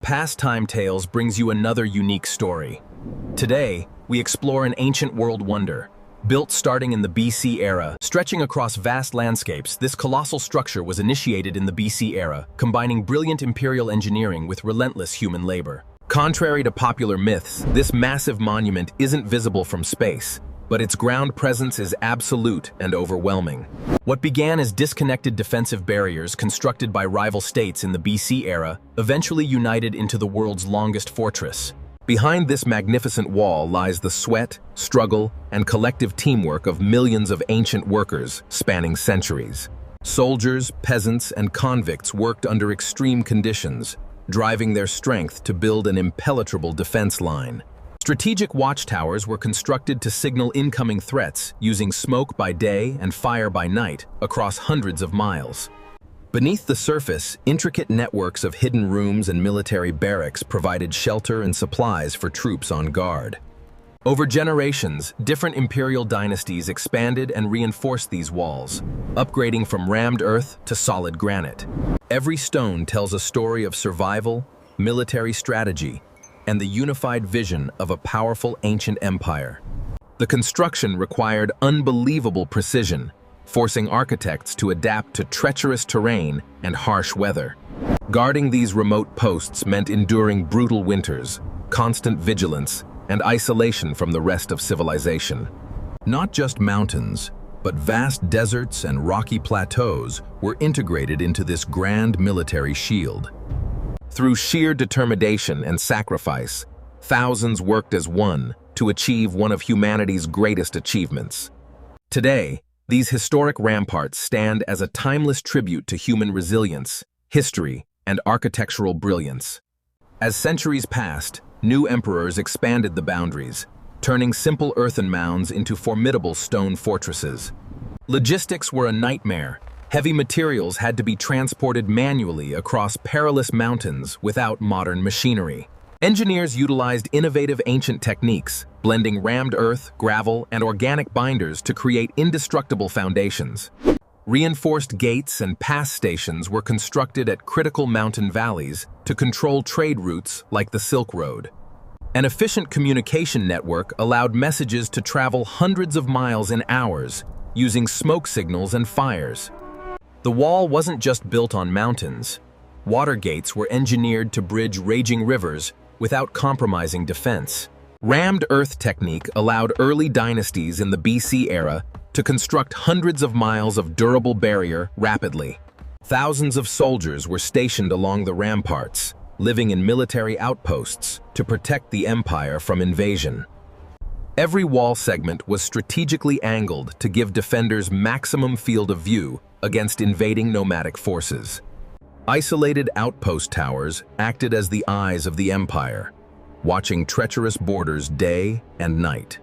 Pastime Tales brings you another unique story. Today, we explore an ancient world wonder. Built starting in the BC era, stretching across vast landscapes, this colossal structure was initiated in the BC era, combining brilliant imperial engineering with relentless human labor. Contrary to popular myths, this massive monument isn't visible from space, but its ground presence is absolute and overwhelming. What began as disconnected defensive barriers constructed by rival states in the BC era eventually united into the world's longest fortress. Behind this magnificent wall lies the sweat, struggle, and collective teamwork of millions of ancient workers spanning centuries. Soldiers, peasants, and convicts worked under extreme conditions, driving their strength to build an impenetrable defense line. Strategic watchtowers were constructed to signal incoming threats using smoke by day and fire by night across hundreds of miles. Beneath the surface, intricate networks of hidden rooms and military barracks provided shelter and supplies for troops on guard. Over generations, different imperial dynasties expanded and reinforced these walls, upgrading from rammed earth to solid granite. Every stone tells a story of survival, military strategy, and the unified vision of a powerful ancient empire. The construction required unbelievable precision, forcing architects to adapt to treacherous terrain and harsh weather. Guarding these remote posts meant enduring brutal winters, constant vigilance, and isolation from the rest of civilization. Not just mountains, but vast deserts and rocky plateaus were integrated into this grand military shield. Through sheer determination and sacrifice, thousands worked as one to achieve one of humanity's greatest achievements. Today, these historic ramparts stand as a timeless tribute to human resilience, history, and architectural brilliance. As centuries passed, new emperors expanded the boundaries, turning simple earthen mounds into formidable stone fortresses. Logistics were a nightmare. Heavy materials had to be transported manually across perilous mountains without modern machinery. Engineers utilized innovative ancient techniques, blending rammed earth, gravel, and organic binders to create indestructible foundations. Reinforced gates and pass stations were constructed at critical mountain valleys to control trade routes like the Silk Road. An efficient communication network allowed messages to travel hundreds of miles in hours, using smoke signals and fires. The wall wasn't just built on mountains. Water gates were engineered to bridge raging rivers without compromising defense. Rammed earth technique allowed early dynasties in the BC era to construct hundreds of miles of durable barrier rapidly. Thousands of soldiers were stationed along the ramparts, living in military outposts to protect the empire from invasion. Every wall segment was strategically angled to give defenders maximum field of view against invading nomadic forces. Isolated outpost towers acted as the eyes of the empire, watching treacherous borders day and night.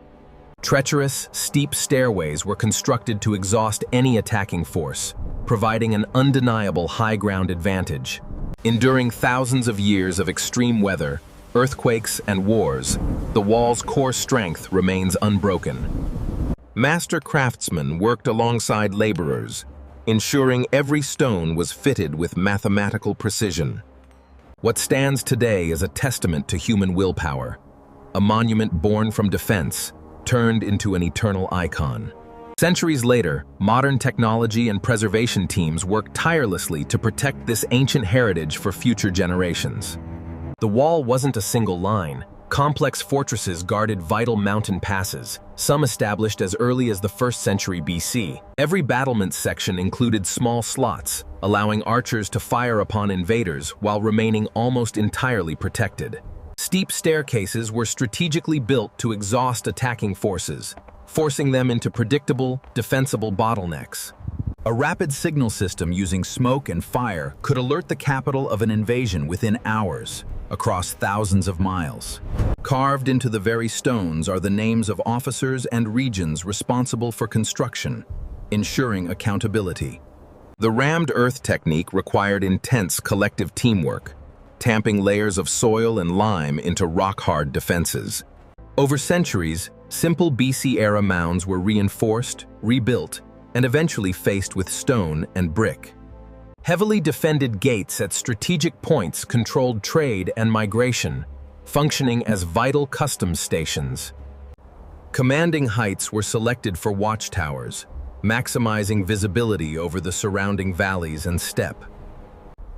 Treacherous, steep stairways were constructed to exhaust any attacking force, providing an undeniable high ground advantage. Enduring thousands of years of extreme weather, earthquakes, and wars, the wall's core strength remains unbroken. Master craftsmen worked alongside laborers, ensuring every stone was fitted with mathematical precision. What stands today is a testament to human willpower, a monument born from defense, turned into an eternal icon. Centuries later, modern technology and preservation teams worked tirelessly to protect this ancient heritage for future generations. The wall wasn't a single line. Complex fortresses guarded vital mountain passes, some established as early as the 1st century BC. Every battlement section included small slots, allowing archers to fire upon invaders while remaining almost entirely protected. Steep staircases were strategically built to exhaust attacking forces, forcing them into predictable, defensible bottlenecks. A rapid signal system using smoke and fire could alert the capital of an invasion within hours, across thousands of miles. Carved into the very stones are the names of officers and regions responsible for construction, ensuring accountability. The rammed earth technique required intense collective teamwork, tamping layers of soil and lime into rock-hard defenses. Over centuries, simple BC-era mounds were reinforced, rebuilt, and eventually faced with stone and brick. Heavily defended gates at strategic points controlled trade and migration, functioning as vital customs stations. Commanding heights were selected for watchtowers, maximizing visibility over the surrounding valleys and steppe.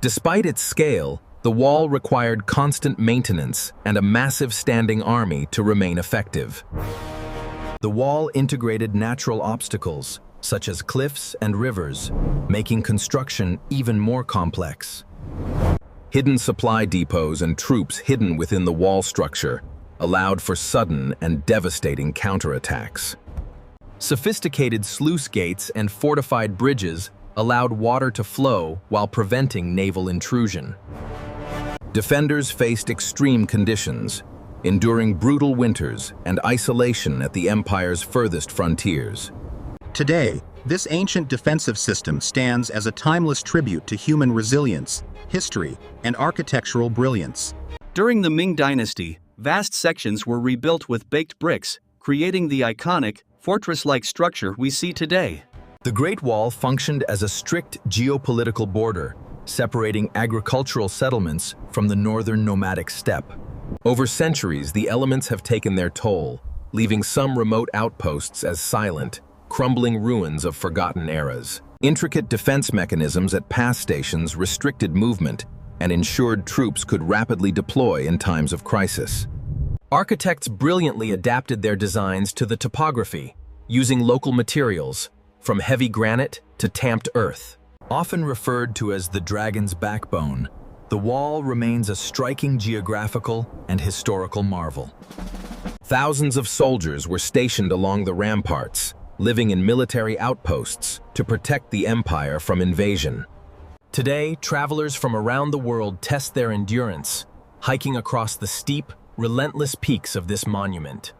Despite its scale, the wall required constant maintenance and a massive standing army to remain effective. The wall integrated natural obstacles, such as cliffs and rivers, making construction even more complex. Hidden supply depots and troops hidden within the wall structure allowed for sudden and devastating counterattacks. Sophisticated sluice gates and fortified bridges allowed water to flow while preventing naval intrusion. Defenders faced extreme conditions, enduring brutal winters and isolation at the empire's furthest frontiers. Today, this ancient defensive system stands as a timeless tribute to human resilience, history, and architectural brilliance. During the Ming Dynasty, vast sections were rebuilt with baked bricks, creating the iconic, fortress-like structure we see today. The Great Wall functioned as a strict geopolitical border, separating agricultural settlements from the northern nomadic steppe. Over centuries, the elements have taken their toll, leaving some remote outposts as silent, crumbling ruins of forgotten eras. Intricate defense mechanisms at pass stations restricted movement and ensured troops could rapidly deploy in times of crisis. Architects brilliantly adapted their designs to the topography, using local materials, from heavy granite to tamped earth. Often referred to as the dragon's backbone, the wall remains a striking geographical and historical marvel. Thousands of soldiers were stationed along the ramparts, living in military outposts to protect the empire from invasion. Today, travelers from around the world test their endurance, hiking across the steep, relentless peaks of this monument.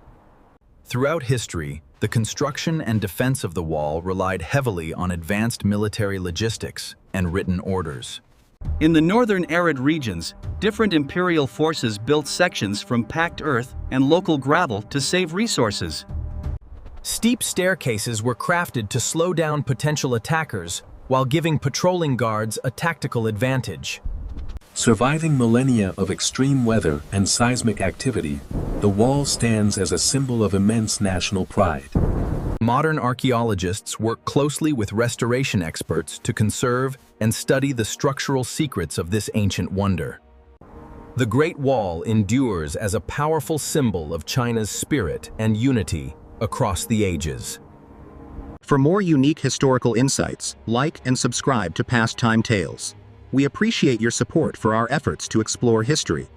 Throughout history, the construction and defense of the wall relied heavily on advanced military logistics and written orders. In the northern arid regions, different imperial forces built sections from packed earth and local gravel to save resources. Steep staircases were crafted to slow down potential attackers while giving patrolling guards a tactical advantage. Surviving millennia of extreme weather and seismic activity, the wall stands as a symbol of immense national pride. Modern archaeologists work closely with restoration experts to conserve and study the structural secrets of this ancient wonder. The Great Wall endures as a powerful symbol of China's spirit and unity across the ages. For more unique historical insights, like and subscribe to Pastime Tales. We appreciate your support for our efforts to explore history.